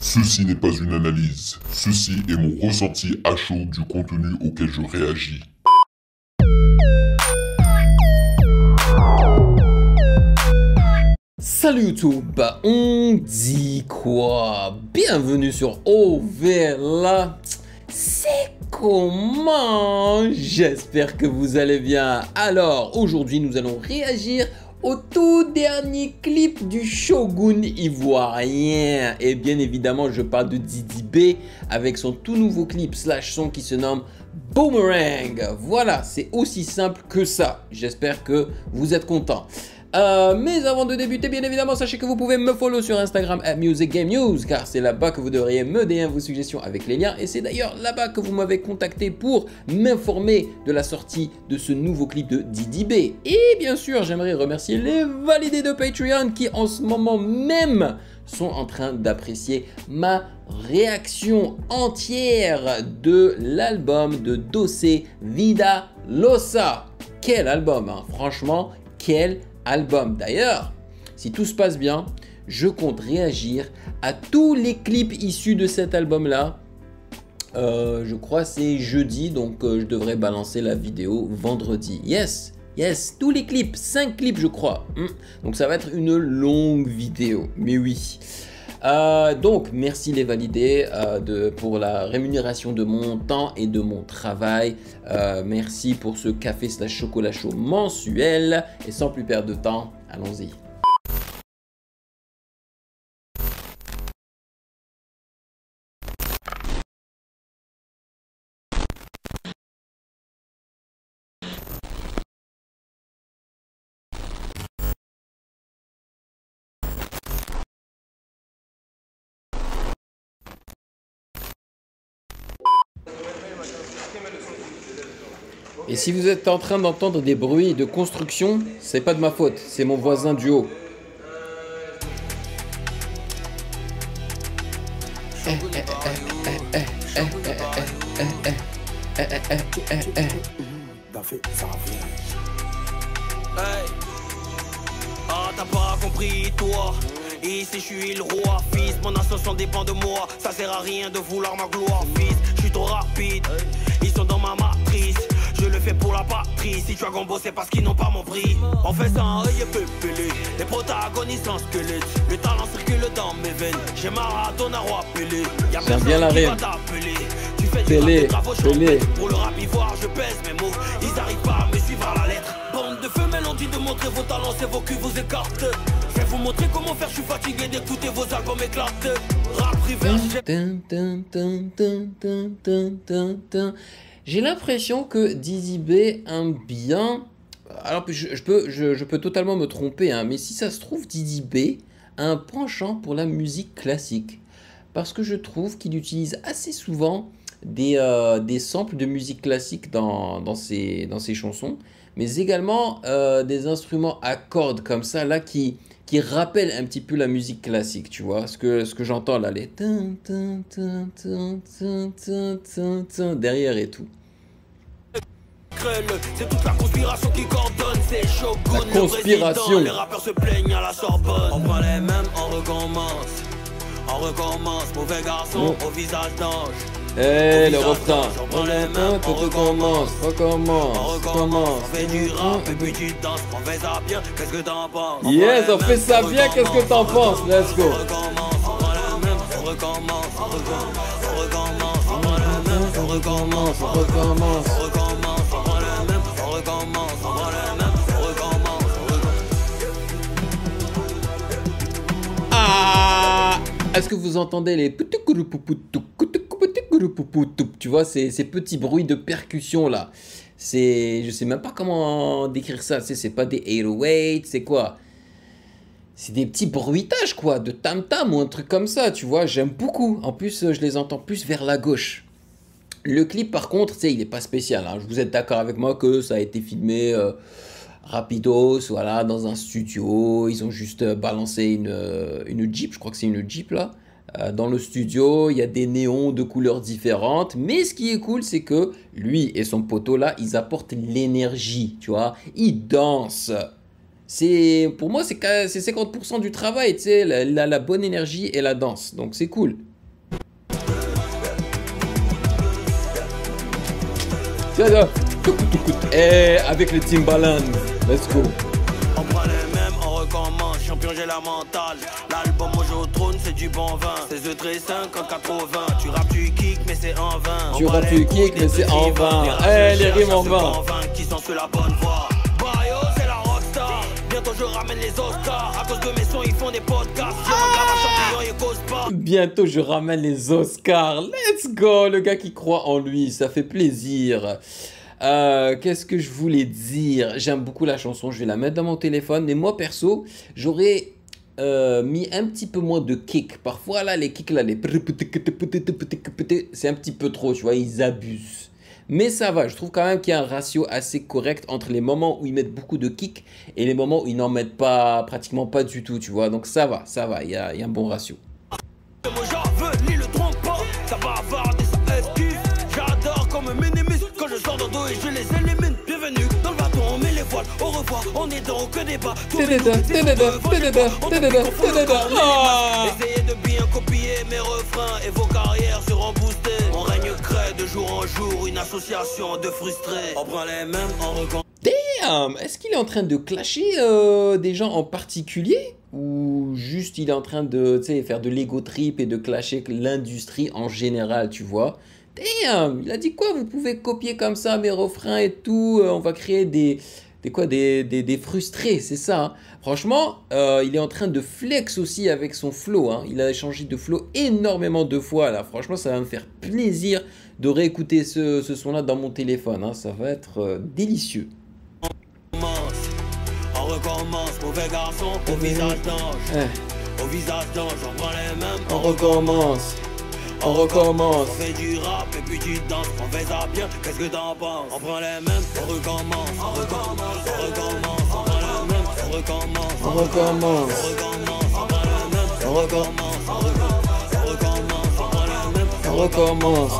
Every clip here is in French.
Ceci n'est pas une analyse, ceci est mon ressenti à chaud du contenu auquel je réagis. Salut YouTube, on dit quoi? Bienvenue sur Ovela. C'est comment? J'espère que vous allez bien. Alors, aujourd'hui, nous allons réagir au tout dernier clip du Shogun ivoirien. Et bien évidemment, je parle de Didi B avec son tout nouveau clip slash son qui se nomme Boomerang. Voilà, c'est aussi simple que ça. J'espère que vous êtes contents. Mais avant de débuter, bien évidemment, sachez que vous pouvez me follow sur Instagram @musicgamenews, car c'est là-bas que vous devriez me DM vos suggestions avec les liens. Et c'est d'ailleurs là-bas que vous m'avez contacté pour m'informer de la sortie de ce nouveau clip de Didi B. Et bien sûr, j'aimerais remercier les validés de Patreon qui en ce moment même sont en train d'apprécier ma réaction entière de l'album de Doce Vida Losa. Quel album, hein. Franchement, quel album. D'ailleurs, si tout se passe bien, je compte réagir à tous les clips issus de cet album-là. Je crois c'est jeudi, donc je devrais balancer la vidéo vendredi. Yes, tous les clips, 5 clips je crois. Donc ça va être une longue vidéo, mais oui. Donc merci les validés pour la rémunération de mon temps et de mon travail. Merci pour ce café slash chocolat chaud mensuel. Et sans plus perdre de temps, allons-y. Et si vous êtes en train d'entendre des bruits de construction, c'est pas de ma faute, c'est mon voisin du haut. Ah, t'as pas compris, toi. Ici, je suis le roi, fils. Mon ascension dépend de moi. Ça sert à rien de vouloir ma gloire, fils. Je suis trop rapide. Ils sont dans ma matrice. Je le fais pour la patrie. Si tu as gombo, c'est parce qu'ils n'ont pas mon prix. On fait ça en œil pépélé. Les protagonistes en squelette. Le talent circule dans mes veines. J'ai Maradona roi Pelé. Y'a J'aime bien la personne qui rime. va t'appeler. Tu fais du Pelé, rap, des travaux Pelé. champêtres. Pour le rap ivoire, je pèse mes mots. Ils arrivent pas à me suivre à la lettre. Bande de femelles ont dit de montrer vos talents, c'est vos culs vous écartent. Je vais vous montrer comment faire, je suis fatigué d'écouter vos albums éclatés. Rap reverse, J'ai l'impression que Didi B aime bien. Alors je peux totalement me tromper, hein, mais si ça se trouve, Didi B a un penchant pour la musique classique. Parce que je trouve qu'il utilise assez souvent des samples de musique classique dans ses chansons, mais également des instruments à cordes comme ça, là, qui rappellent un petit peu la musique classique, tu vois. Ce que j'entends là, les derrière et tout. c'est toute la conspiration qui coordonne, c'est Shogun, La conspiration. le président, les rappeurs se plaignent à la Sorbonne. On prend les mêmes, on recommence. On recommence, mauvais garçon au visage d'ange. Eh, le refrain. On prend les mêmes, on recommence. On recommence, on fait du rap et puis tu danses. On fait ça bien, qu'est-ce que t'en penses? Yes, on fait ça bien, qu'est-ce que t'en penses? Let's go. On recommence, on prend les mêmes, on recommence. On recommence, on prend les mêmes, on recommence. On recommence, on prend les mêmes, on recommence. On prend les mêmes, on recommence. Ah! Est-ce que vous entendez les... Tu vois, ces petits bruits de percussion là. Je sais même pas comment décrire ça. C'est pas des 808, c'est quoi? C'est des petits bruitages quoi, de tam-tam ou un truc comme ça, tu vois. J'aime beaucoup. En plus, je les entends plus vers la gauche. Le clip par contre, tu sais, il est pas spécial, hein. Vous êtes d'accord avec moi que ça a été filmé rapidos, voilà, dans un studio. Ils ont juste balancé une Jeep, je crois que c'est une Jeep là. Dans le studio, il y a des néons de couleurs différentes. Mais ce qui est cool, c'est que lui et son poteau là, ils apportent l'énergie, tu vois. Ils dansent. Pour moi, c'est 50% du travail, tu sais, la bonne énergie et la danse. Donc c'est cool. Et avec le Timbaland, let's go. On prend les mêmes, on recommence, champion j'ai la mentale. L'album au trône c'est du bon vin. C'est The Trey 50 80. Tu rappes, tu kick mais c'est en vain. Tu rappes, tu kick mais c'est en vain. Eh, les rimes en vain. Qui sont sur la bonne voie. Bayo c'est la rockstar. Bientôt je ramène les Oscars. À cause de mes sons ils font des podcasts. Si on grave un champion il cause pas. Bientôt je ramène les Oscars. Let's go. Le gars qui croit en lui, ça fait plaisir. Qu'est-ce que je voulais dire? J'aime beaucoup la chanson, je vais la mettre dans mon téléphone. Mais moi perso, j'aurais mis un petit peu moins de kick. Parfois là, les kicks là, c'est un petit peu trop, tu vois, ils abusent. Mais ça va, je trouve quand même qu'il y a un ratio assez correct entre les moments où ils mettent beaucoup de kicks et les moments où ils n'en mettent pas, pratiquement pas du tout, tu vois. Donc ça va, il y a un bon ratio. Moi j'avelis le trompe pas, ça va avoir des excuses. J'adore comme minimus quand je sors d'eau et je les élimine. Bienvenue dans le bateau, on met les voiles, au revoir, on est dans que débat. Essayez de bien copier mes refrains et vos carrières seront boostées. On règne crée de jour en jour, une association de frustrés. On prend les mêmes, on recommence. Damn, est-ce qu'il est en train de clasher des gens en particulier? Ou juste il est en train de faire de l'ego trip et de clasher l'industrie en général, tu vois? Damn, il a dit quoi? Vous pouvez copier comme ça mes refrains et tout, on va créer des frustrés, c'est ça, hein. Franchement, il est en train de flex aussi avec son flow, hein. Il a changé de flow énormément de fois là. Franchement, ça va me faire plaisir de réécouter ce son-là dans mon téléphone, hein. Ça va être délicieux. On recommence, mauvais garçon, au visage d'ange. Au visage d'ange, on prend les mêmes, On recommence. On recommence. on fait du rap et puis tu danses, on fait ça bien, qu'est-ce que t'en penses? On prend les mêmes, on recommence, on recommence, on recommence, on prend les mêmes, on recommence, On recommence. on recommence, on prend les mêmes, on recommence, on recommence, on prend les mêmes, On recommence.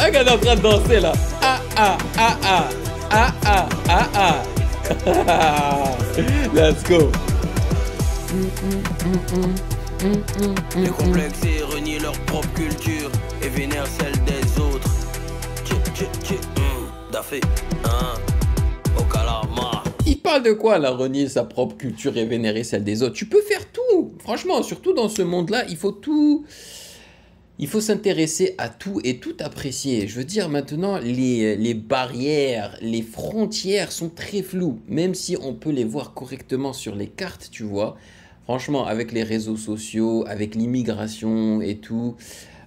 Regarde, en train de danser là. Let's go. les complexés renient leur propre culture et vénèrent celle des autres. Daffé, au calamar. Il parle de quoi là, renier sa propre culture et vénérer celle des autres? Tu peux faire tout. Franchement, surtout dans ce monde-là, il faut tout. Il faut s'intéresser à tout et tout apprécier. Je veux dire, maintenant, les barrières, les frontières sont très floues. Même si on peut les voir correctement sur les cartes, tu vois. Franchement, avec les réseaux sociaux, avec l'immigration et tout,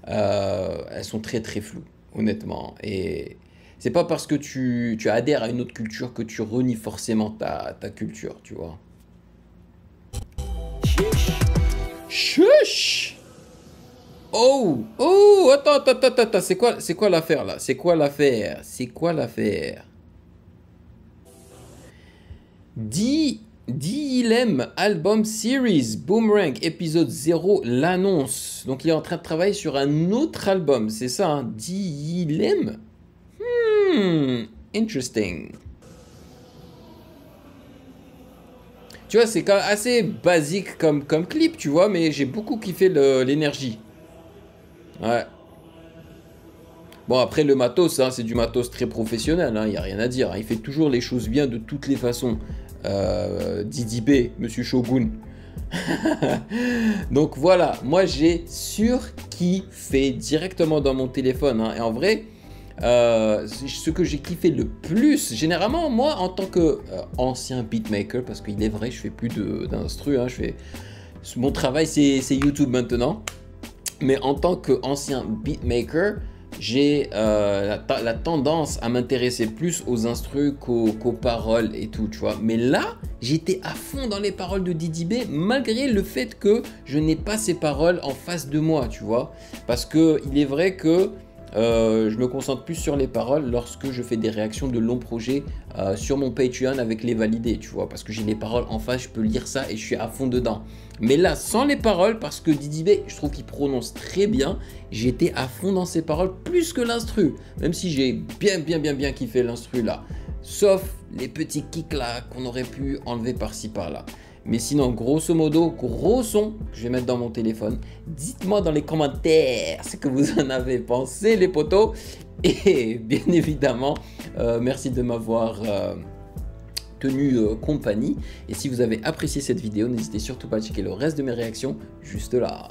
elles sont très très floues, honnêtement. Et c'est pas parce que tu adhères à une autre culture que tu renies forcément ta culture, tu vois. Chuch! Oh, attends, c'est quoi l'affaire là? C'est quoi l'affaire? D.Ilem Album Series Boomerang épisode 0 l'annonce. Donc il est en train de travailler sur un autre album, c'est ça, hein? D.Ilem? Interesting. Tu vois, c'est quand même assez basique comme clip, tu vois, mais j'ai beaucoup kiffé l'énergie. Ouais. Bon, après, le matos, hein, c'est du matos très professionnel, hein, y a rien à dire. Hein, il fait toujours les choses bien de toutes les façons. Didi B, Monsieur Shogun. Donc voilà, moi j'ai surkiffé directement dans mon téléphone. Hein, et en vrai, ce que j'ai kiffé le plus, généralement, moi, en tant que ancien beatmaker, parce qu'il est vrai, je fais plus d'instru, hein, mon travail, c'est YouTube maintenant. Mais en tant qu'ancien beatmaker, j'ai la tendance à m'intéresser plus aux instrus qu'aux paroles et tout, tu vois. Mais là, j'étais à fond dans les paroles de Didi B, malgré le fait que je n'ai pas ces paroles en face de moi, tu vois. Parce que il est vrai que je me concentre plus sur les paroles lorsque je fais des réactions de longs projets sur mon Patreon avec les validés, tu vois. Parce que j'ai les paroles en face, je peux lire ça et je suis à fond dedans. Mais là, sans les paroles, parce que Didi B, je trouve qu'il prononce très bien, j'étais à fond dans ses paroles plus que l'instru. Même si j'ai bien kiffé l'instru là. Sauf les petits kicks là qu'on aurait pu enlever par-ci par-là. Mais sinon, grosso modo, gros son que je vais mettre dans mon téléphone. Dites-moi dans les commentaires ce que vous en avez pensé, les potos. Et bien évidemment, merci de m'avoir tenu compagnie. Et si vous avez apprécié cette vidéo, n'hésitez surtout pas à checker le reste de mes réactions juste là.